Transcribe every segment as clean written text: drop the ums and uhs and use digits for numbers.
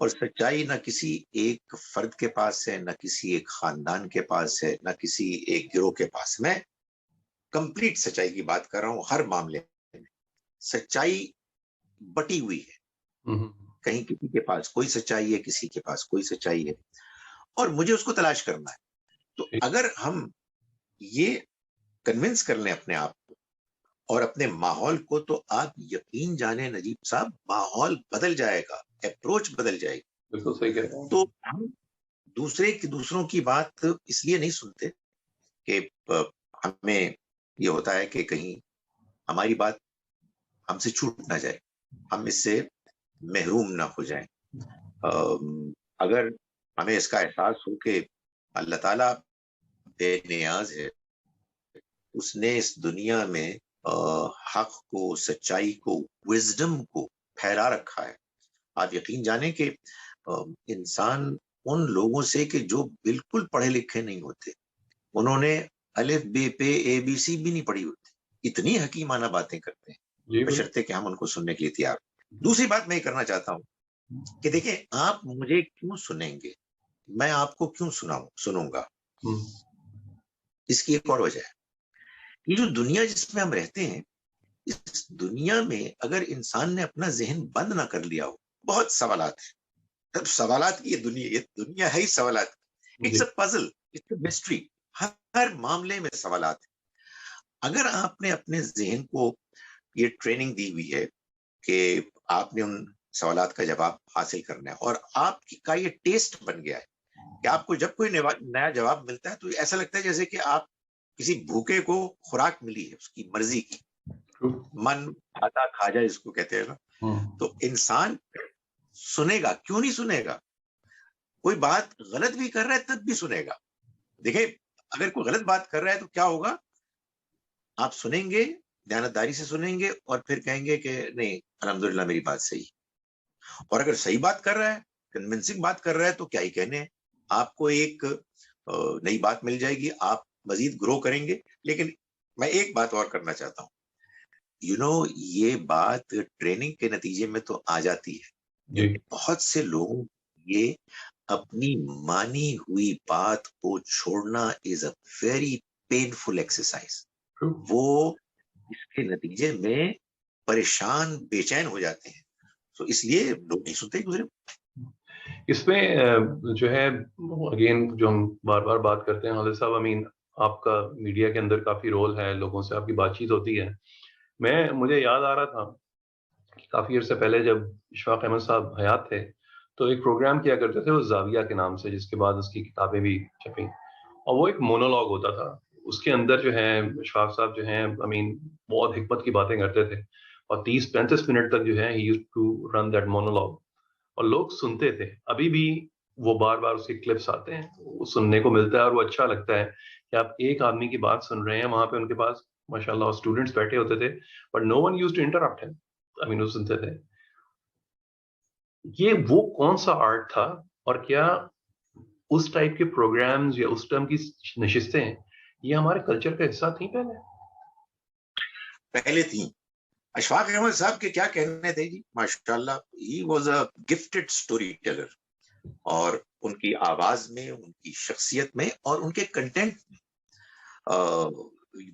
اور سچائی نہ کسی ایک فرد کے پاس ہے، نہ کسی ایک خاندان کے پاس ہے، نہ کسی ایک گروہ کے پاس. میں کمپلیٹ سچائی کی بات کر رہا ہوں. ہر معاملے میں سچائی بٹی ہوئی ہے، کہیں کسی کے پاس کوئی سچائی ہے، کسی کے پاس کوئی سچائی ہے، اور مجھے اس کو تلاش کرنا ہے. تو اگر ہم یہ کنونس کر لیں اپنے آپ کو اور اپنے ماحول کو، تو آپ یقین جانیں نجیب صاحب، ماحول بدل جائے گا، اپروچ بدل جائے گی. بالکل صحیح کہہ رہے ہیں. تو ہم دوسروں کی بات اس لیے نہیں سنتے کہ ہمیں یہ ہوتا ہے کہ کہیں ہماری بات ہم سے چھوٹ نہ جائے، ہم اس سے محروم نہ ہو جائیں. اگر ہمیں اس کا احساس ہو کہ اللہ تعالیٰ بے نیاز ہے، اس نے اس دنیا میں حق کو، سچائی کو، وزڈم کو پھیلا رکھا ہے. آپ یقین جانیں کہ انسان ان لوگوں سے کہ جو بالکل پڑھے لکھے نہیں ہوتے، انہوں نے الف بے پے اے بی سی بھی نہیں پڑھی ہوتی، اتنی حکیمانہ باتیں کرتے ہیں، بشرطے کہ ہم ان کو سننے کے لیے تیار. دوسری بات میں یہ کرنا چاہتا ہوں کہ دیکھیں، آپ مجھے کیوں سنیں گے، میں آپ کو کیوں سنوں گا. اس کی ایک اور وجہ ہے. یہ جو دنیا جس میں ہم رہتے ہیں، اس دنیا میں اگر انسان نے اپنا ذہن بند نہ کر لیا ہو، بہت سوالات ہیں. سوالات کی یہ دنیا ہے ہی سوالات. It's a puzzle, it's a mystery. ہر معاملے میں سوالات ہیں. اگر آپ نے اپنے ذہن کو یہ ٹریننگ دی ہوئی ہے کہ آپ نے ان سوالات کا جواب حاصل کرنا ہے، اور آپ کا یہ ٹیسٹ بن گیا ہے کہ آپ کو جب کوئی نیا جواب ملتا ہے تو ایسا لگتا ہے جیسے کہ آپ کسی بھوکے کو خوراک ملی ہے، اس کی مرضی کی، من آتا کھا جائے اس کو کہتے ہیں نا. تو انسان سنے گا، کیوں نہیں سنے گا؟ کوئی بات غلط بھی کر رہا ہے تب بھی سنے گا. دیکھیں، اگر کوئی غلط بات کر رہا ہے تو کیا ہوگا؟ آپ سنیں گے، دیانتداری سے سنیں گے، اور پھر کہیں گے کہ نہیں، الحمدللہ میری بات صحیح. اور اگر صحیح بات کر رہا ہے، کنونسنگ بات کر رہا ہے، تو کیا ہی کہنے ہیں، آپ کو ایک نئی بات مل جائے گی، آپ مزید گرو کریں گے. لیکن میں ایک بات اور کرنا چاہتا ہوں. یہ بات ٹریننگ کے نتیجے میں تو آ جاتی ہے. بہت سے لوگوں یہ اپنی مانی ہوئی بات کو چھوڑنا از اے ویری پینفل ایکسرسائز. وہ اس کے نتیجے میں پریشان، بے چین ہو جاتے ہیں. تو اس لیے لوگ نہیں سنتے دوسرے. اس میں جو ہے اگین جو ہم بار بار بات کرتے ہیں خالد صاحب، آپ کا میڈیا کے اندر کافی رول ہے، لوگوں سے آپ کی بات چیت ہوتی ہے. مجھے یاد آ رہا تھا کہ کافی عرصے پہلے جب اشفاق احمد صاحب حیات تھے تو ایک پروگرام کیا کرتے تھے وہ زاویہ کے نام سے، جس کے بعد اس کی کتابیں بھی چھپیں، اور وہ ایک مونولوگ ہوتا تھا. اس کے اندر جو ہے اشفاق صاحب جو ہیں بہت حکمت کی باتیں کرتے تھے، اور 30-35 منٹ تک جو ہے he used to run that monologue، اور لوگ سنتے تھے. ابھی بھی وہ بار بار اس کے کلپس آتے ہیں، وہ سننے کو ملتا ہے، اور وہ اچھا لگتا ہے کہ آپ ایک آدمی کی بات سن رہے ہیں، وہاں پہ ان کے پاس ماشاء اللہ اسٹوڈنٹس بیٹھے ہوتے تھے، but no one used to interrupt ہم. وہ سنتے تھے. یہ وہ کون سا آرٹ تھا، اور کیا اس ٹائپ کے پروگرامز یا اس ٹائم کی نشستیں یہ ہمارے کلچر کا حصہ تھیں؟ پہلے تھیں. اشفاق احمد صاحب کے کیا کہنے تھے جی، ماشاءاللہ، he was a gifted storyteller. اور ان کی آواز میں، ان کی شخصیت میں، اور ان کے کنٹینٹ میں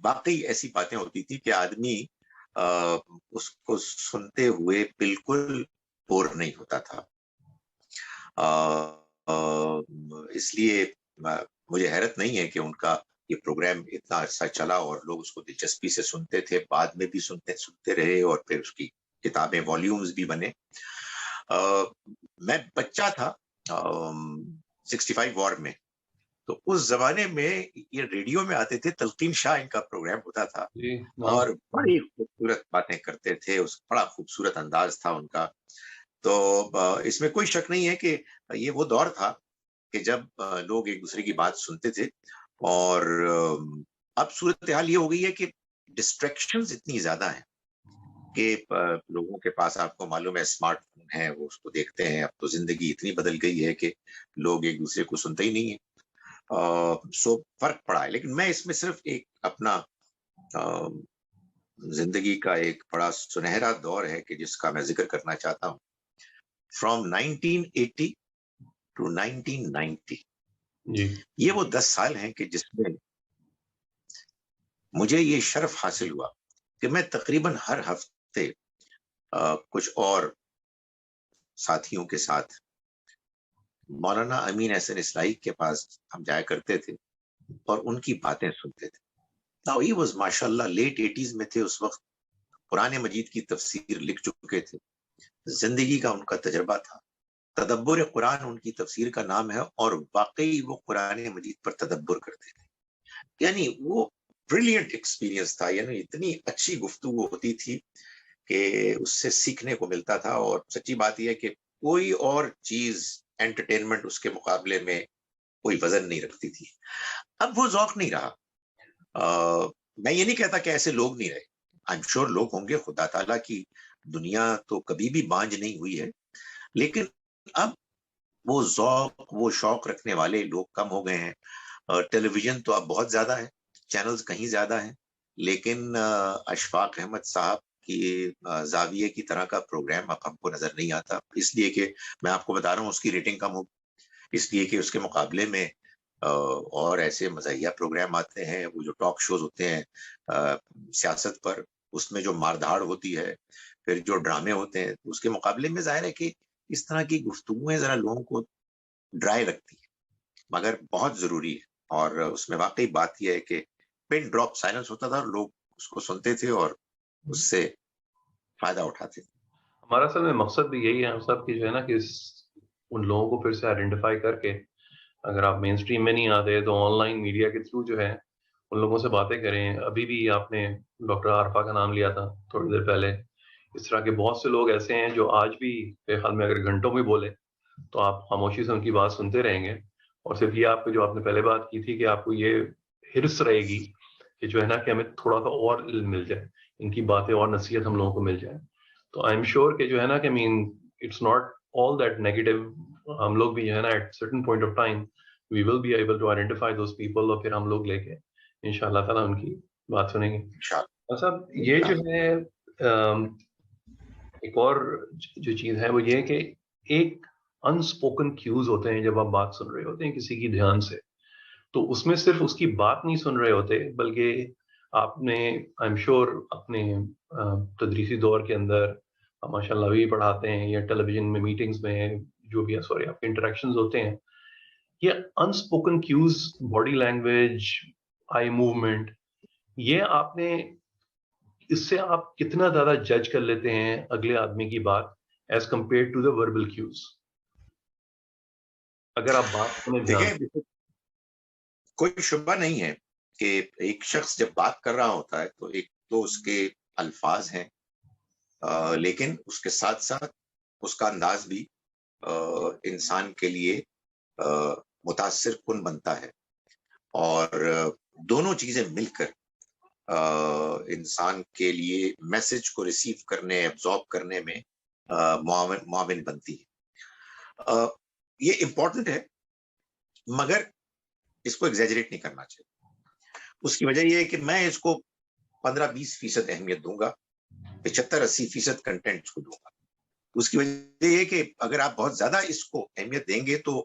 واقعی ایسی باتیں ہوتی تھی کہ آدمی اس کو سنتے ہوئے بالکل بور نہیں ہوتا تھا. اس لیے مجھے حیرت نہیں ہے کہ ان کا یہ پروگرام اتنا عرصہ چلا اور لوگ اس کو دلچسپی سے سنتے تھے، بعد میں بھی سنتے رہے، اور پھر اس کی کتابیں، والیومز بھی بنے. میں بچہ تھا 65 وار میں، تو اس زمانے میں یہ ریڈیو میں آتے تھے، تلقین شاہ ان کا پروگرام ہوتا تھا، اور بڑی خوبصورت باتیں کرتے تھے، بڑا خوبصورت انداز تھا ان کا. تو اس میں کوئی شک نہیں ہے کہ یہ وہ دور تھا کہ جب لوگ ایک دوسرے کی بات سنتے تھے. اور اب صورتحال یہ ہو گئی ہے کہ ڈسٹریکشنز اتنی زیادہ ہیں کہ لوگوں کے پاس، آپ کو معلوم ہے، اسمارٹ فون ہے، وہ اس کو دیکھتے ہیں. اب تو زندگی اتنی بدل گئی ہے کہ لوگ ایک دوسرے کو سنتے ہی نہیں ہیں. سو فرق پڑا ہے. لیکن میں اس میں صرف ایک اپنا زندگی کا ایک بڑا سنہرا دور ہے کہ جس کا میں ذکر کرنا چاہتا ہوں. from 1980 to 1990. جی یہ وہ 10 سال ہیں کہ جس میں مجھے یہ شرف حاصل ہوا کہ میں تقریباً ہر ہفتے کچھ اور ساتھیوں کے ساتھ مولانا امین احسن اصلاحی کے پاس ہم جایا کرتے تھے اور ان کی باتیں سنتے تھے. Now he was ماشاءاللہ لیٹ 80s میں تھے اس وقت, قرآن مجید کی تفسیر لکھ چکے تھے, زندگی کا ان کا تجربہ تھا, تدبر قرآن ان کی تفسیر کا نام ہے, اور واقعی وہ قرآن مجید پر تدبر کرتے تھے. یعنی وہ بریلینٹ ایکسپیرینس تھا, یعنی اتنی اچھی گفتگو ہوتی تھی کہ اس سے سیکھنے کو ملتا تھا. اور سچی بات یہ ہے کہ کوئی اور چیز انٹرٹینمنٹ اس کے مقابلے میں کوئی وزن نہیں رکھتی تھی. اب وہ ذوق نہیں رہا. میں یہ نہیں کہتا کہ ایسے لوگ نہیں رہے, آئی ایم شیور لوگ ہوں گے, خدا تعالیٰ کی دنیا تو کبھی بھی بانج نہیں ہوئی ہے, لیکن اب وہ ذوق وہ شوق رکھنے والے لوگ کم ہو گئے ہیں. ٹیلی ویژن تو اب بہت زیادہ ہے, چینلز کہیں زیادہ ہیں, لیکن اشفاق احمد صاحب کی زاویے کی طرح کا پروگرام اب ہم کو نظر نہیں آتا, اس لیے کہ میں آپ کو بتا رہا ہوں اس کی ریٹنگ کم ہوگی, اس لیے کہ اس کے مقابلے میں اور ایسے مزاحیہ پروگرام آتے ہیں, وہ جو ٹاک شوز ہوتے ہیں سیاست پر, اس میں جو ماردھاڑ ہوتی ہے, پھر جو ڈرامے ہوتے ہیں, اس کے مقابلے میں ظاہر ہے کہ اس طرح کی گفتگویں ذرا لوگوں کو ڈرائی لگتی ہیں, مگر بہت ضروری ہے. اور اس میں واقعی بات یہ ہے کہ پن ڈراپ سائلنس ہوتا تھا اور لوگ اس کو سنتے تھے اور اس سے فائدہ اٹھاتے تھے. ہمارا اصل میں مقصد بھی یہی ہے ہم سب کی جو ہے نا کہ ان لوگوں کو پھر سے آئیڈینٹیفائی کر کے, اگر آپ مین اسٹریم میں نہیں آتے تو آن لائن میڈیا کے تھرو جو ہے ان لوگوں سے باتیں کریں. ابھی بھی آپ نے ڈاکٹر عارفہ کا نام لیا تھا تھوڑی دیر پہلے, اس طرح کے بہت سے لوگ ایسے ہیں جو آج بھی میرے خیال میں اگر گھنٹوں میں بولے تو آپ خاموشی سے ان کی بات سنتے رہیں گے. اور صرف یہ آپ کو جو آپ نے پہلے بات کی تھی کہ آپ کو یہ حرص رہے گی کہ جو ہے نا کہ ہمیں تھوڑا سا اور علم مل جائے, ان کی باتیں اور نصیحت ہم لوگوں کو مل جائے. تو آئی ایم شیور کہ جو ہے نا کہ man it's not all that negative. ہم لوگ بھی جو ہے نا at certain point of time we will be able to identify those people, اور پھر ہم لوگ لے کے ان شاء اللہ تعالیٰ ان کی بات سنیں گے. صاحب یہ جو ہے ایک اور جو چیز ہے وہ یہ کہ ایک انسپوکن کیوز ہوتے ہیں جب آپ بات سن رہے ہوتے ہیں کسی کی دھیان سے, تو اس میں صرف اس کی بات نہیں سن رہے ہوتے, بلکہ آپ نے آئی ایم شیور اپنے تدریسی دور کے اندر ماشاء اللہ بھی پڑھاتے ہیں یا ٹیلی ویژن میں میٹنگز میں جو بھی سوری آپ کے انٹریکشنز ہوتے ہیں, یہ unspoken cues, body language, eye movement, یہ آپ نے اس سے آپ کتنا زیادہ جج کر لیتے ہیں اگلے آدمی کی بات as compared to the verbal cues, اگر آپ بات سنیں دھیان سے؟ دیکھیں کوئی شبہ نہیں ہے کہ ایک شخص جب بات کر رہا ہوتا ہے تو ایک تو اس کے الفاظ ہیں, لیکن اس کے ساتھ ساتھ اس کا انداز بھی انسان کے لیے متاثر کن بنتا ہے, اور دونوں چیزیں مل کر انسان کے لیے میسج کو ریسیو کرنے ایبزارب کرنے میں معاون بنتی ہے. یہ امپورٹنٹ ہے مگر اس کو ایگزیجریٹ نہیں کرنا چاہیے. اس کی وجہ یہ ہے کہ میں اس کو 15-20% اہمیت دوں گا, 75-80% کنٹینٹ کو دوں گا. اس کی وجہ یہ کہ اگر آپ بہت زیادہ اس کو اہمیت دیں گے تو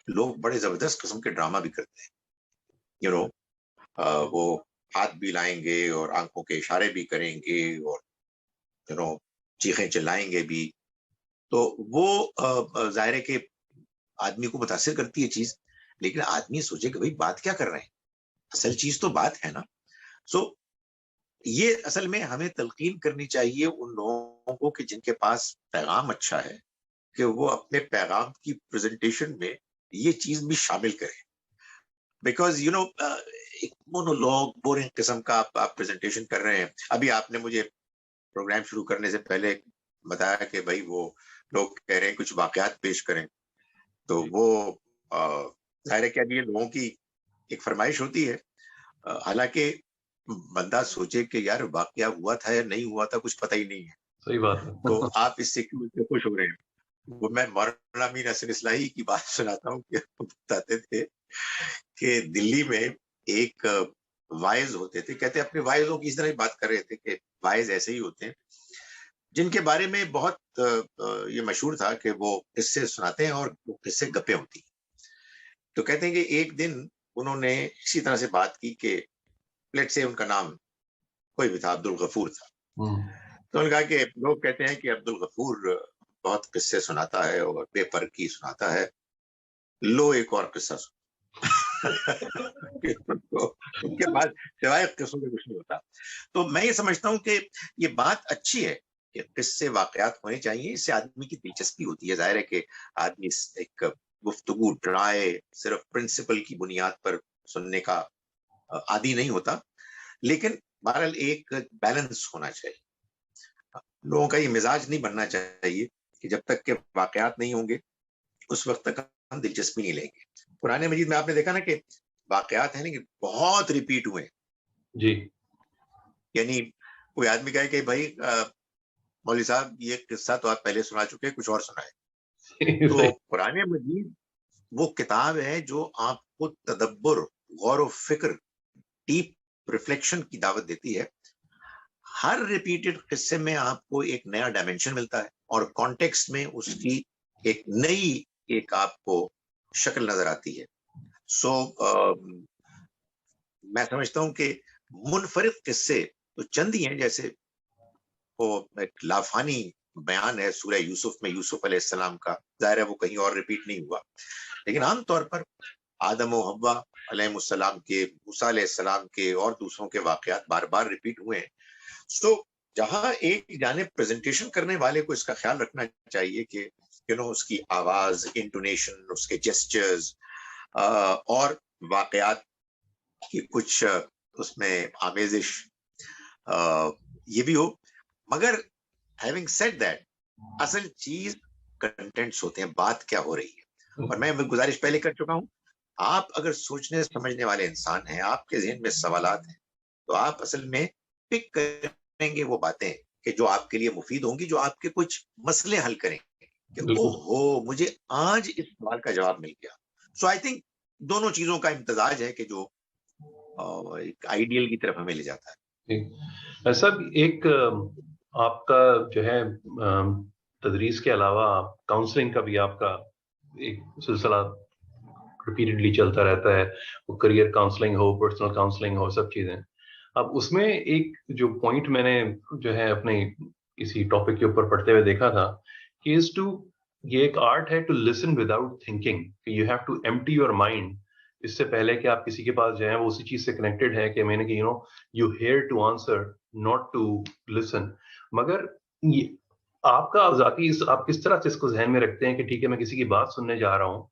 لوگ بڑے زبردست قسم کے ڈرامہ بھی کرتے ہیں, وہ ہاتھ بھی لائیں گے اور آنکھوں کے اشارے بھی کریں گے اور چیخیں چلائیں گے بھی, تو وہ ظاہر ہے کہ آدمی کو متاثر کرتی ہے چیز, لیکن آدمی سوچے کہ بھائی بات کیا کر رہے ہیں, اصل چیز تو بات ہے نا. سو یہ اصل میں ہمیں تلقین کرنی چاہیے ان لوگوں کو کہ جن کے پاس پیغام اچھا ہے کہ وہ اپنے پیغام کی پریزنٹیشن میں یہ چیز بھی شامل کریں. بیکاز ایک مونولوگ بورنگ قسم کا آپ پریزنٹیشن کر رہے ہیں. ابھی آپ نے مجھے پروگرام شروع کرنے سے پہلے بتایا کہ بھائی وہ لوگ کہہ رہے ہیں کچھ واقعات پیش کریں, تو وہ ظاہر ہے کہ ابھی لوگوں کی ایک فرمائش ہوتی ہے, حالانکہ بندہ سوچے کہ یار واقعہ ہوا تھا یا نہیں ہوا تھا کچھ پتہ ہی نہیں ہے. صحیح بات ہے. تو آپ اس سے کیوں خوش ہو رہے ہیں؟ وہ میں مولانا امین احسن اصلاحی کی بات سناتا ہوں کہ بتاتے تھے کہ دلی میں ایک وائز ہوتے تھے, کہتے اپنے وائزوں کی اس طرح بات کر رہے تھے کہ وائز ایسے ہی ہوتے ہیں جن کے بارے میں بہت یہ مشہور تھا کہ وہ قصے سناتے ہیں اور وہ قصے گپیں ہوتی ہیں. تو کہتے ہیں کہ ایک دن انہوں نے اسی طرح سے بات کی کہ لیٹ سے ان کا نام کوئی بھی تھا، عبد الغفور تھا. تو انہوں نے کہا کہ لوگ کہتے ہیں کہ عبد الغفور بہت قصے سناتا ہے اور بے پرکی سناتا ہے، لو ایک اور قصہ سن. ان کے پاس سوائے قصوں کے کچھ نہیں ہوتا. تو میں یہ سمجھتا ہوں کہ یہ بات اچھی ہے کہ قصے واقعات ہونے چاہیے، اس سے آدمی کی دلچسپی ہوتی ہے. ظاہر ہے کہ آدمی ایک گفتگو ڈرائے صرف پرنسپل کی بنیاد پر سننے کا عادی نہیں ہوتا، لیکن بہرحال ایک بیلنس ہونا چاہیے. لوگوں کا یہ مزاج نہیں بننا چاہیے کہ جب تک کہ واقعات نہیں ہوں گے اس وقت تک ہم دلچسپی نہیں لیں گے. قرآن مجید میں آپ نے دیکھا نا کہ واقعات ہیں کہ بہت ریپیٹ ہوئے جی. یعنی کوئی آدمی کہے کہ بھائی مولوی صاحب یہ قصہ تو آپ پہلے سنا چکے، کچھ اور سنائے. تو قرآن مجید وہ کتاب ہے جو آپ کو تدبر، غور و فکر، ڈیپ ریفلیکشن کی دعوت دیتی ہے. ہر ریپیٹڈ قصے میں آپ کو ایک نیا ڈائمنشن ملتا ہے اور کانٹیکسٹ میں اس کی ایک نئی ایک آپ کو شکل نظر آتی ہے. سو میں سمجھتا ہوں کہ منفرد قصے تو چند ہی ہیں، جیسے وہ ایک لافانی بیان ہے سورہ یوسف میں یوسف علیہ السلام کا، ظاہر ہے وہ کہیں اور ریپیٹ نہیں ہوا، لیکن عام طور پر آدم و حوا علیہ السلام کے، موسیٰ علیہ السلام کے اور دوسروں کے واقعات بار بار ریپیٹ ہوئے ہیں. سو جہاں ایک جانب پریزنٹیشن کرنے والے کو اس کا خیال رکھنا چاہیے کہ اس کی آواز، انٹونیشن، اس کے جیسچرز اور واقعات کی کچھ اس میں آمیزش یہ بھی ہو، مگر having said that اصل چیز کنٹینٹس ہوتے ہیں، بات کیا ہو رہی ہے. اور میں گزارش پہلے کر چکا ہوں، آپ اگر سوچنے سمجھنے والے انسان ہیں، آپ کے ذہن میں سوالات ہیں، تو آپ اصل میں پک کریں گے وہ باتیں کہ جو آپ کے لیے مفید ہوں گی، جو آپ کے کچھ مسئلے حل کریں گے کہ اوہو مجھے آج اس سوال کا جواب مل گیا. سو آئی تھنک دونوں چیزوں کا امتزاج ہے کہ جو ایک آئیڈیل کی طرف ہمیں لے جاتا ہے. سب ایک آپ کا جو ہے تدریس کے علاوہ کاؤنسلنگ کا بھی آپ کا ایک سلسلہ ریپیٹڈلی چلتا رہتا ہے، وہ کریئر کاؤنسلنگ ہو، پرسنل کاؤنسلنگ ہو، سب چیزیں. اب اس میں ایک جو پوائنٹ میں نے جو ہے اپنے اسی ٹاپک کے اوپر پڑھتے ہوئے دیکھا تھا کہ یہ ایک آرٹ ہے ٹو لسن وداؤٹ تھنکنگ، کہ you have to empty your mind. اس سے پہلے کہ آپ کسی کے پاس جائیں، وہ اسی چیز سے کنیکٹڈ ہے کہ میں نے کہ you hear to answer not to listen. مگر آپ کا ذاتی آپ کس طرح سے اس کو ذہن میں رکھتے ہیں کہ ٹھیک ہے میں کسی کی بات سننے جا رہا ہوں،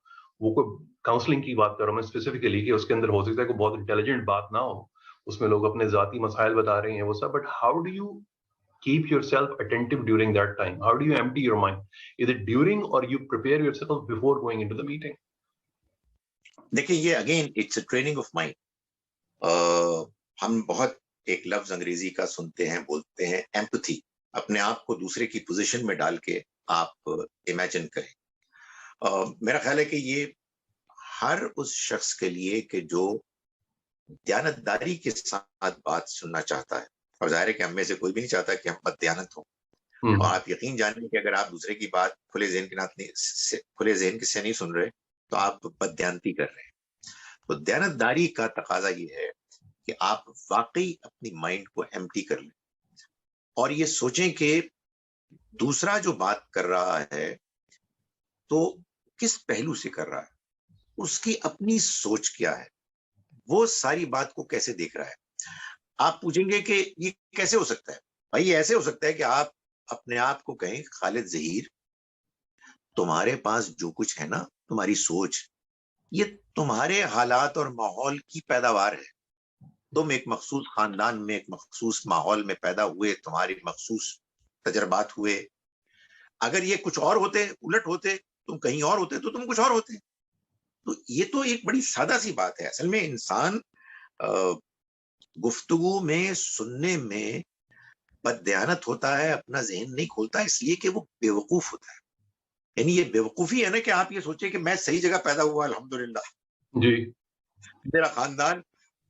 وہ کوئی کاؤنسلنگ کی بات کر رہا ہوں میں اسپیسیفکلی، کہ اس کے اندر ہو سکتا ہے کوئی بہت انٹیلیجنٹ بات نہ ہو، اس میں لوگ اپنے ذاتی مسائل بتا رہے ہیں وہ سب، but how do you keep yourself attentive during that time? How do you empty your mind? Is it during or you prepare yourself before going into the meeting? دیکھیں یہ again it's a training of mind. ہم بہت ایک لفظ انگریزی کا سنتے ہیں، بولتے ہیں ایمپتھی. اپنے آپ کو دوسرے کی پوزیشن میں ڈال کے آپ امیجن کریں. میرا خیال ہے کہ یہ ہر اس شخص کے لیے کہ جو دیانتداری کے ساتھ بات سننا چاہتا ہے، اور ظاہر ہے کہ ہم میں سے کوئی بھی نہیں چاہتا کہ ہم بد دیانت ہوں. اور آپ یقین جانیں کہ اگر آپ دوسرے کی بات کھلے ذہن سے نہیں سن رہے تو آپ بد دیانتی کر رہے ہیں. تو دیانتداری کا تقاضا یہ ہے کہ آپ واقعی اپنی مائنڈ کو ایمٹی کر لیں اور یہ سوچیں کہ دوسرا جو بات کر رہا ہے تو کس پہلو سے کر رہا ہے، اس کی اپنی سوچ کیا ہے، وہ ساری بات کو کیسے دیکھ رہا ہے. آپ پوچھیں گے کہ یہ کیسے ہو سکتا ہے؟ بھائی یہ ایسے ہو سکتا ہے کہ آپ اپنے آپ کو کہیں خالد ظہیر، تمہارے پاس جو کچھ ہے نا، تمہاری سوچ، یہ تمہارے حالات اور ماحول کی پیداوار ہے. تم ایک مخصوص خاندان میں، ایک مخصوص ماحول میں پیدا ہوئے، تمہاری مخصوص تجربات ہوئے. اگر یہ کچھ اور ہوتے، الٹ ہوتے، تم کہیں اور ہوتے تو تم کچھ اور ہوتے. تو یہ تو ایک بڑی سادہ سی بات ہے. اصل میں انسان گفتگو میں، سننے میں بد دیانت ہوتا ہے، اپنا ذہن نہیں کھولتا، اس لیے کہ وہ بے وقوف ہوتا ہے. یعنی یہ بے وقوفی ہے نا کہ آپ یہ سوچیں کہ میں صحیح جگہ پیدا ہوا، الحمدللہ، جی میرا خاندان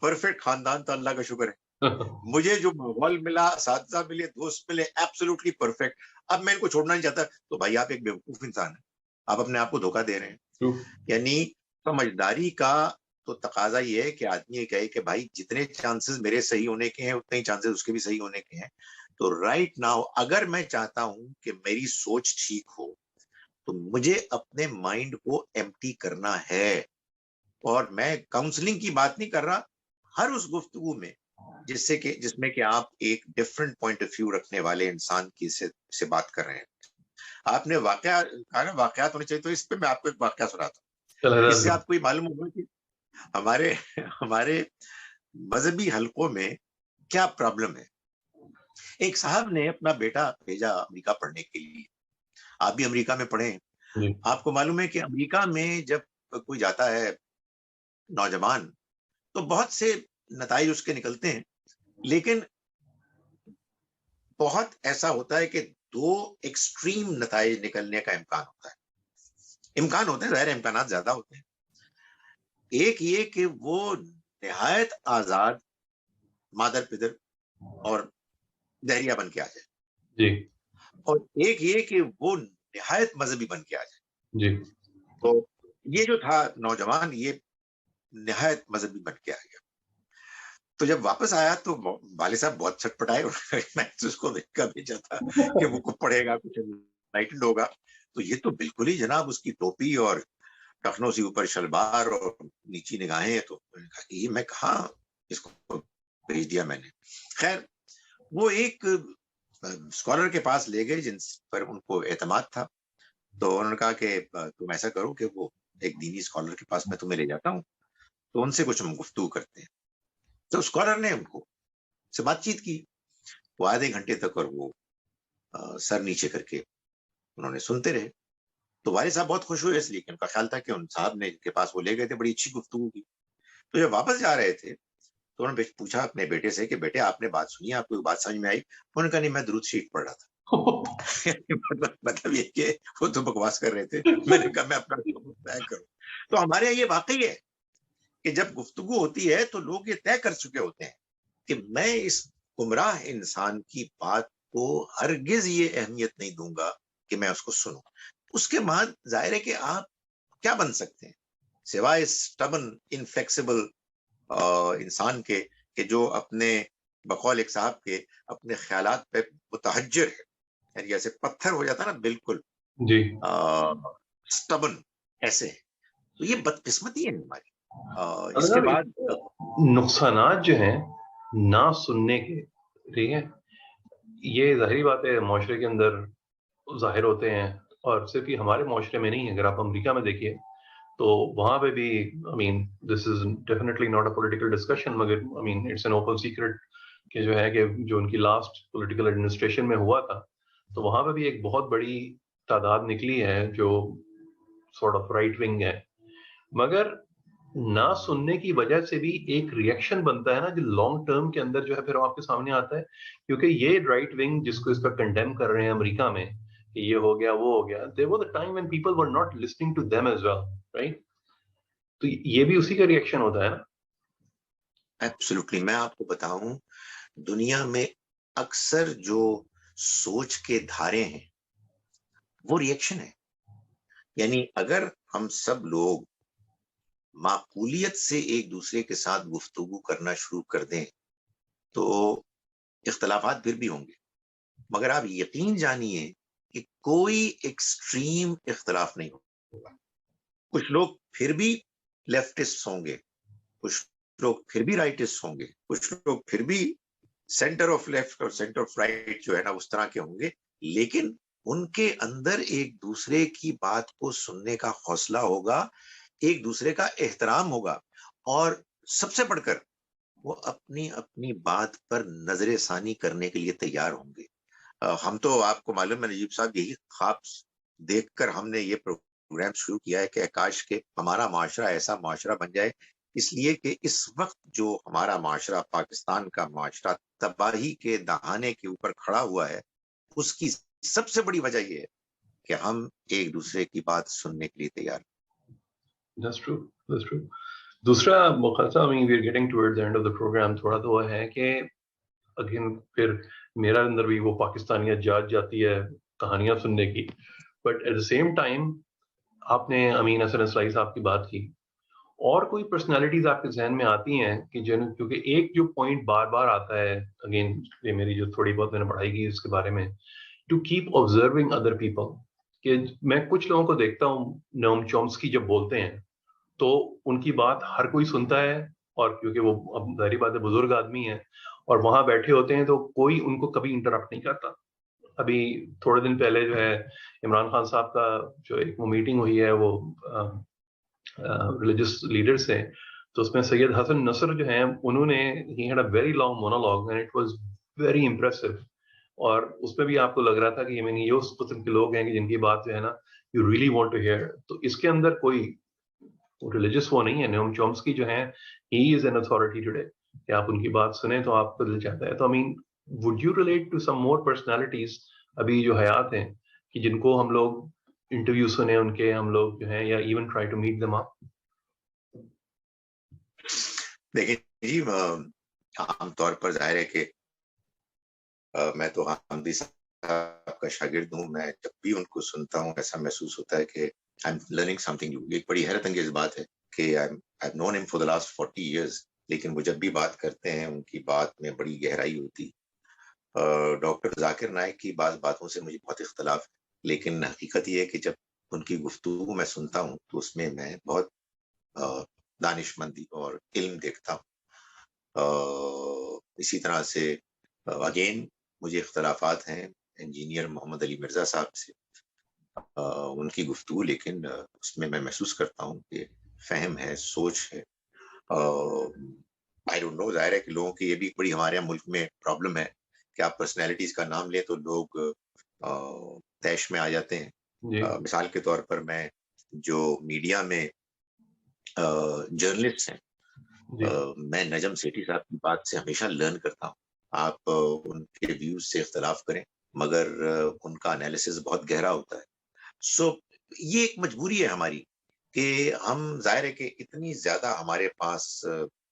پرفیکٹ خاندان، تو اللہ کا شکر ہے. مجھے جو ماحول ملا، اساتذہ ملے، دوست ملے، ایبسولوٹلی پرفیکٹ. اب میں ان کو چھوڑنا نہیں چاہتا. تو بھائی آپ ایک بیوقوف انسان ہیں، آپ اپنے آپ کو دھوکہ دے رہے ہیں. True. یعنی سمجھداری کا تو تقاضا یہ ہے کہ آدمی یہ کہے کہ بھائی جتنے چانسز میرے صحیح ہونے کے ہیں اتنے ہی چانسز اس کے بھی صحیح ہونے کے ہیں. تو رائٹ ناؤ اگر میں چاہتا ہوں کہ میری سوچ ٹھیک ہو تو مجھے اپنے مائنڈ کو ایمٹی کرنا ہے. اور میں کاؤنسلنگ کی بات نہیں کر رہا، ہر اس گفتگو میں جس میں کہ آپ ایک ڈفرنٹ پوائنٹ آف ویو رکھنے والے انسان کی سے بات کر رہے ہیں. آپ نے کہا نا واقعات ہونے چاہیے، تو اس پہ میں آپ کو ایک واقعہ سناتا ہوں. اس سے آپ کو یہ معلوم ہوگا کہ ہمارے مذہبی حلقوں میں کیا پرابلم ہے. ایک صاحب نے اپنا بیٹا بھیجا امریکہ پڑھنے کے لیے. آپ بھی امریکہ میں پڑھیں. جی. آپ کو معلوم ہے کہ امریکہ میں جب کوئی جاتا ہے نوجوان تو بہت سے نتائج اس کے نکلتے ہیں، لیکن بہت ایسا ہوتا ہے کہ دو ایکسٹریم نتائج نکلنے کا امکان ہوتے ہیں، ظاہر امکانات زیادہ ہوتے ہیں. ایک یہ کہ وہ نہایت آزاد مادر پدر اور دہریہ بن کے آ جائے، جی. اور ایک یہ کہ وہ نہایت مذہبی بن کے آ جائے. جی. تو یہ جو تھا نوجوان، یہ نہایت مذہبی بن کے آ گیا. تو جب واپس آیا تو والد صاحب بہت چھٹپٹائے. میں اس کو دیکھ کر بھیجا تھا کہ وہ کچھ پڑھے گا، کچھ انلائٹنڈ ہوگا. تو یہ تو بالکل ہی جناب اس کی ٹوپی اور ٹخنوں سے اوپر شلوار اور نیچی نگاہیں. تو میں نے کہا کہ یہ میں کہاں اس کو بھیج دیا میں نے. خیر وہ ایک اسکالر کے پاس لے گئے جن پر ان کو اعتماد تھا. تو انہوں نے کہا کہ تم ایسا کرو کہ وہ ایک دینی اسکالر کے پاس میں تمہیں لے جاتا ہوں، تو ان سے کچھ ہم گفتگو کرتے ہیں. تو اسکالر نے ان کو سے بات چیت کی. وہ آدھے گھنٹے تک اور وہ سر نیچے کر کے انہوں نے سنتے رہے. تو والد صاحب بہت خوش ہوئے، اس لیے کہ ان کا خیال تھا کہ ان صاحب نے کے پاس وہ لے گئے تھے، بڑی اچھی گفتگو کی. تو جب واپس جا رہے تھے تو انہوں نے پوچھا اپنے بیٹے سے کہ بیٹے آپ نے بات سنی، آپ کو بات سمجھ میں آئی؟ انہوں نے کہا نہیں، میں درود شریف پڑھ رہا تھا. مطلب یہ کہ وہ تو بکواس کر رہے تھے. میں نے کہا میں اپنا طے کروں. تو ہمارے یہاں یہ واقعی ہے کہ جب گفتگو ہوتی ہے تو لوگ یہ طے کر چکے ہوتے ہیں کہ میں اس گمراہ انسان کی بات کو ہرگز یہ اہمیت نہیں دوں گا کہ میں اس کو سنوں. اس کے بعد ظاہر ہے کہ آپ کیا بن سکتے ہیں سوائے سٹبن انفلیکسیبل انسان کے کہ جو اپنے بقول ایک صاحب کے اپنے خیالات پہ متحجر ہے، یعنی جیسے پتھر ہو جاتا نا بالکل جی. سٹبن ایسے ہے. تو یہ بدقسمتی ہے ہماری. اس کے بعد نقصانات جو ہیں نہ سننے کے، ٹھیک ہے، یہ ظاہری بات ہے معاشرے کے اندر ظاہر ہوتے ہیں. اور صرف یہ ہمارے معاشرے میں نہیں ہے، اگر آپ امریکہ میں دیکھیے تو وہاں پہ بھی I mean this is definitely not a political discussion, مگر I mean it's an open secret کہ جو ہے کہ جو ان کی لاسٹ پولیٹیکل ایڈمنسٹریشن میں ہوا تھا تو وہاں پہ بھی ایک بہت بڑی تعداد نکلی ہے جو سارٹ آف رائٹ ونگ ہے. مگر نہ سننے کی وجہ سے بھی ایک ریئیکشن بنتا ہے نا جو لانگ ٹرم کے اندر جو ہے پھر آپ کے سامنے آتا ہے، کیونکہ یہ رائٹ ونگ جس کو اس پر کنڈیم کر رہے ہیں امریکہ میں کہ یہ ہو گیا وہ ہو گیا، there was a time when people were not listening to them as well, right؟ تو یہ بھی اسی کا ریئیکشن ہوتا ہے نا. ایبسولوٹلی. میں آپ کو بتاؤں دنیا میں اکثر جو سوچ کے دھارے ہیں وہ ریئیکشن ہے. یعنی اگر ہم سب لوگ معقولیت سے ایک دوسرے کے ساتھ گفتگو کرنا شروع کر دیں تو اختلافات پھر بھی ہوں گے، مگر آپ یقین جانیے کہ کوئی ایکسٹریم اختلاف نہیں ہوگا. کچھ لوگ پھر بھی لیفٹسٹ ہوں گے، کچھ لوگ پھر بھی رائٹسٹ ہوں گے، کچھ لوگ پھر بھی سینٹر آف لیفٹ اور سینٹر آف رائٹ جو ہے نا اس طرح کے ہوں گے، لیکن ان کے اندر ایک دوسرے کی بات کو سننے کا حوصلہ ہوگا، ایک دوسرے کا احترام ہوگا، اور سب سے بڑھ کر وہ اپنی اپنی بات پر نظر ثانی کرنے کے لیے تیار ہوں گے. ہم تو آپ کو معلوم ہے نجیب صاحب یہی خواب دیکھ کر ہم نے یہ پروگرام شروع کیا ہے کہ کاش کے ہمارا معاشرہ ایسا معاشرہ بن جائے، اس لیے کہ اس وقت جو ہمارا معاشرہ پاکستان کا معاشرہ تباہی کے دہانے کے اوپر کھڑا ہوا ہے، اس کی سب سے بڑی وجہ یہ ہے کہ ہم ایک دوسرے کی بات سننے کے لیے تیار. That's true. That's true. دوسرا مختصر I mean, we're getting towards the end of the program. تھوڑا تو وہ ہے کہ اگین پھر میرا اندر بھی وہ پاکستانیت جاگ جاتی ہے کہانیاں سننے کی, but at the same time آپ نے امین حسن اصلاحی صاحب کی بات کی, اور کوئی پرسنالٹیز آپ کے ذہن میں آتی ہیں کہ کیونکہ ایک جو پوائنٹ بار بار آتا ہے, اگین یہ میری جو تھوڑی بہت میں نے پڑھائی کی اس کے بارے میں, to keep observing other people, کہ میں کچھ لوگوں کو دیکھتا ہوں نوم چومسکی جب بولتے ہیں تو ان کی بات ہر کوئی سنتا ہے, اور کیونکہ وہ اب ظاہری بات ہے بزرگ آدمی ہیں اور وہاں بیٹھے ہوتے ہیں تو کوئی ان کو کبھی انٹرپٹ نہیں کرتا. ابھی تھوڑے دن پہلے جو ہے عمران خان صاحب کا جو ایک وہ میٹنگ ہوئی ہے وہ ریلیجس لیڈر سے, تو اس میں سید حسن نصر جو ہیں انہوں نے he had a very long monologue and it was very impressive, اور اس میں بھی آپ کو لگ رہا تھا کہ یہ اس قسم کے لوگ ہیں کہ جن کی بات جو ہے نا you really want to hear. تو اس کے اندر کوئی ریلیجس وہ نہیں ہے. نوم چومسکی جو ہیں ہی از این اتھارٹی ٹوڈے, کہ آپ ان کی بات سنیں تو آپ کو دل چاہتا ہے. تو I mean would you relate to some more personalities ابھی جو حیات ہیں کہ جن کو ہم لوگ انٹرویو سنیں ان کے, ہم لوگ جو ہیں یا even try to meet them اپ؟ دیکھیں جی, عام طور پر ظاہر ہے کہ میں تو حامدی صاحب کا شاگرد ہوں. میں جب بھی ان کو سنتا ہوں ایسا محسوس ہوتا ہے کہ I am learning some thing new. ایک بڑی حیرت انگیز بات ہے کہ آئی ہیو نون ہم فار دی لاسٹ 40 ایئرز, لیکن وہ جب بھی بات کرتے ہیں ان کی بات میں بڑی گہرائی ہوتی. ڈاکٹر ذاکر نائک کی بعض باتوں سے مجھے بہت اختلاف ہے, لیکن حقیقت یہ ہے کہ جب ان کی گفتگو میں سنتا ہوں تو اس میں بہت دانش مندی اور علم دیکھتا ہوں. اسی طرح سے اگین مجھے اختلافات ہیں انجینئر محمد علی مرزا صاحب سے, ان کی گفتگو, لیکن اس میں محسوس کرتا ہوں کہ فہم ہے, سوچ ہے. آئی ڈونٹ نو, ظاہر ہے کہ لوگوں کی یہ بھی بڑی ہمارے ملک میں پرابلم ہے کہ آپ پرسنالٹیز کا نام لیں تو لوگ تیش میں آ جاتے ہیں. مثال کے طور پر میں جو میڈیا میں جرنلسٹ ہیں, میں نجم سیٹھی صاحب کی بات سے ہمیشہ لرن کرتا ہوں. آپ ان کے ویوز سے اختلاف کریں مگر ان کا انالیسس بہت گہرا ہوتا ہے. سو یہ ایک مجبوری ہے ہماری کہ ہم, ظاہر ہے کہ اتنی زیادہ ہمارے پاس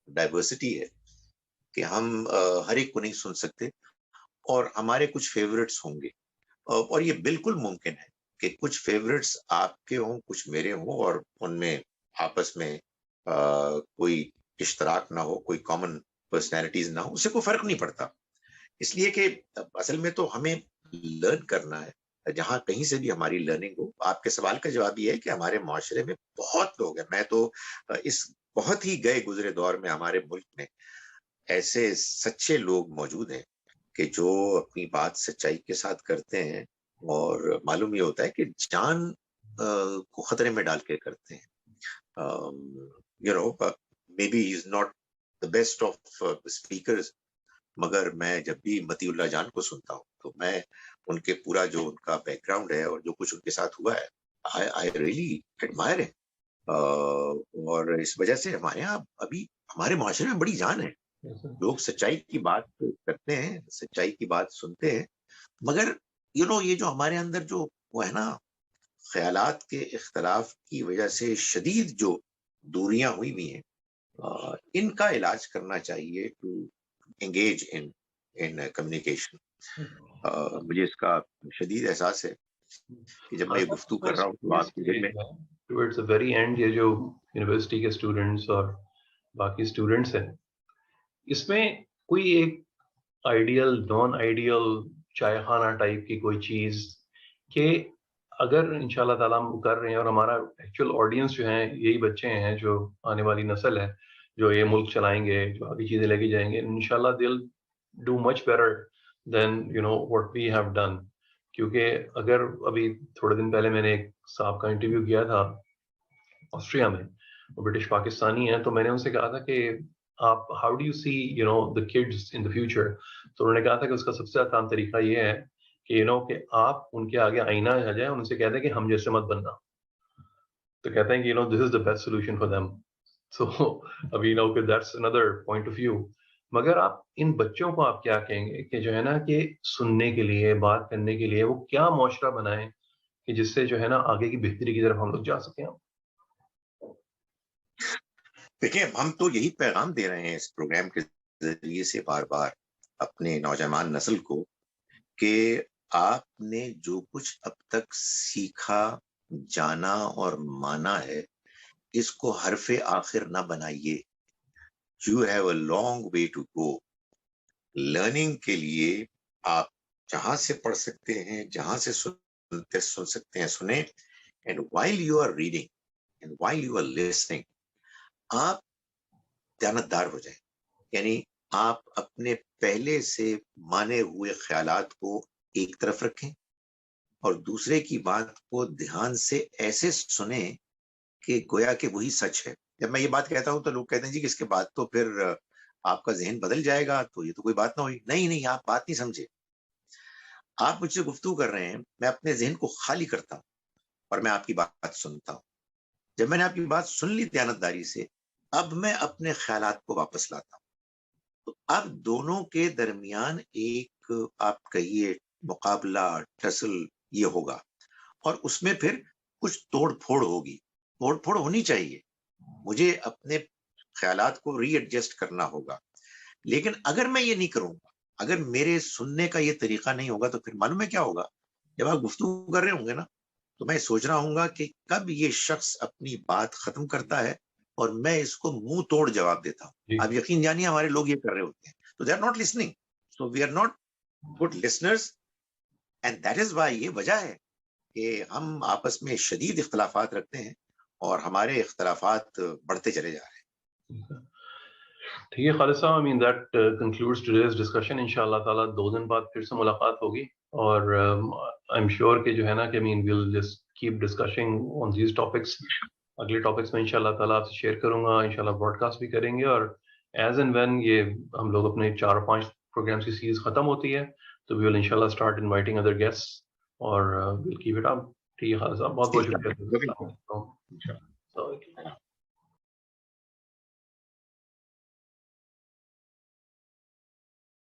ڈائیورسٹی ہے کہ ہم ہر ایک کو نہیں سن سکتے, اور ہمارے کچھ فیورٹس ہوں گے, اور یہ بالکل ممکن ہے کہ کچھ فیورٹس آپ کے ہوں, کچھ میرے ہوں, اور ان میں آپس میں کوئی اشتراک نہ ہو, کوئی کامن پرسنالٹیز نہ ہو, اس سے کوئی فرق نہیں پڑتا. اس لیے کہ اصل میں تو ہمیں لرن کرنا ہے جہاں کہیں سے بھی ہماری لرننگ ہو. آپ کے سوال کا جواب یہ ہے کہ ہمارے معاشرے میں بہت لوگ ہیں, میں تو اس بہت ہی گئے گزرے دور میں ہمارے ملک میں ایسے سچے لوگ موجود ہیں کہ جو اپنی بات سچائی کے ساتھ کرتے ہیں, اور معلوم یہ ہوتا ہے کہ جان کو خطرے میں ڈال کے کرتے ہیں. You know, maybe he is not the best of speakers, مگر میں جب بھی متی اللہ جان کو سنتا ہوں تو میں ان کے پورا جو ان کا بیک گراؤنڈ ہے اور جو کچھ ان کے ساتھ ہوا ہے, I really admire it. اور اس وجہ سے ہمارے یہاں ابھی ہمارے معاشرے میں بڑی جان ہے. لوگ سچائی کی بات کرتے ہیں, سچائی کی بات سنتے ہیں, مگر یو نو یہ جو ہمارے اندر جو وہ ہے نا, خیالات کے اختلاف کی وجہ سے شدید جو دوریاں ہوئی ہوئی ہیں, ان کا علاج کرنا چاہیے ٹو انگیج ان کمیونیکیشن. مجھے اس کا شدید احساس ہے کہ جب میں یہ گفتگو کر رہا ہوں تو آپ کے دل میں ٹوورڈز دی ویری اینڈ یہ جو یونیورسٹی کے اسٹوڈنٹس اور باقی اسٹوڈنٹس ہیں, اس میں کوئی ایک آئیڈیل نان آئیڈیل چائے خانہ ٹائپ کی کوئی چیز کہ اگر ان شاء اللہ تعالیٰ ہم کر رہے ہیں, اور ہمارا ایکچوئل آڈینس جو ہیں یہی بچے ہیں, جو آنے والی نسل ہے, جو یہ ملک چلائیں گے, جو آگے چیزیں لے کے جائیں گے, ان شاء اللہ they'll do much better than what we have done. کیونکہ اگر ابھی تھوڑے دن پہلے میں نے ایک صاحب کا انٹرویو کیا تھا آسٹریا میں, وہ برٹش پاکستانی ہیں, تو میں نے ان سے کہا تھا کہ آپ how do you see the kids in the future. تو انہوں نے کہا تھا کہ اس کا سب سے آسان طریقہ یہ ہے کہ کہ آپ ان کے آگے آئینہ آ جائیں, ان سے کہتے ہیں کہ ہم جیسے مت بننا. تو کہتے ہیں کہ this is the best solution for them. So ابھی that's another point of view. مگر آپ ان بچوں کو آپ کیا کہیں گے کہ جو ہے نا کہ سننے کے لیے, بات کرنے کے لیے وہ کیا معاشرہ بنائیں کہ جس سے جو ہے نا آگے کی بہتری کی طرف ہم لوگ جا سکیں. دیکھیں ہم تو یہی پیغام دے رہے ہیں اس پروگرام کے ذریعے سے بار بار اپنے نوجوان نسل کو کہ آپ نے جو کچھ اب تک سیکھا جانا اور مانا ہے اس کو حرف آخر نہ بنائیے. You have a long way to go. Learning کے لیے آپ جہاں سے پڑھ سکتے ہیں جہاں سے سن سکتے ہیں سنیں. And while you are reading and while you are listening آپ دیانتدار ہو جائیں. یعنی آپ اپنے پہلے سے مانے ہوئے خیالات کو ایک طرف رکھیں اور دوسرے کی بات کو دھیان سے ایسے سنیں کہ گویا کہ وہی سچ ہے. جب میں یہ بات کہتا ہوں تو لوگ کہتے ہیں جی کہ اس کے بعد تو پھر آپ کا ذہن بدل جائے گا, تو یہ تو کوئی بات نہ ہوئی. نہیں, آپ بات نہیں سمجھے. آپ مجھ سے گفتگو کر رہے ہیں, میں اپنے ذہن کو خالی کرتا ہوں اور میں آپ کی بات سنتا ہوں. جب میں نے آپ کی بات سن لی دیانتداری سے, اب میں اپنے خیالات کو واپس لاتا ہوں. تو اب دونوں کے درمیان ایک آپ کہیے مقابلہ ٹسل یہ ہوگا اور اس میں پھر کچھ توڑ پھوڑ ہوگی. توڑ پھوڑ ہونی چاہیے, مجھے اپنے خیالات کو ری ایڈجسٹ کرنا ہوگا. لیکن اگر میں یہ نہیں کروں گا, اگر میرے سننے کا یہ طریقہ نہیں ہوگا, تو پھر معلوم ہے کیا ہوگا؟ جب آپ گفتگو کر رہے ہوں گے نا, تو میں سوچ رہا ہوں گا کہ کب یہ شخص اپنی بات ختم کرتا ہے اور میں اس کو منہ توڑ جواب دیتا ہوں. آپ یقین جانیے ہمارے لوگ یہ کر رہے ہوتے ہیں. تو they are not listening, so we are not good listeners. And that is why, یہ وجہ ہے کہ ہم آپس میں شدید اختلافات رکھتے ہیں اور ہمارے اختلافات بڑھتے چلے جا رہے ہیں. ٹھیک ہے خالد صاحب, I mean that concludes today's discussion. انشاءاللہ تعالیٰ 2 دن بعد پھر سے ملاقات ہوگی اور I'm sure کہ جو ہے نا کہ I mean we'll just keep discussing on these topics. اگلے ٹاپکس میں انشاءاللہ تعالیٰ آپ سے شیئر کروں گا, انشاءاللہ براڈ کاسٹ بھی کریں گے, اور ایز اینڈ وین یہ ہم لوگ اپنے 4-5 پروگرامس کی سیریز ختم ہوتی ہے تو we will انشاءاللہ start inviting other guests اور we'll keep it up. ٹھیک ہے خالد صاحب, بہت بہت شکریہ.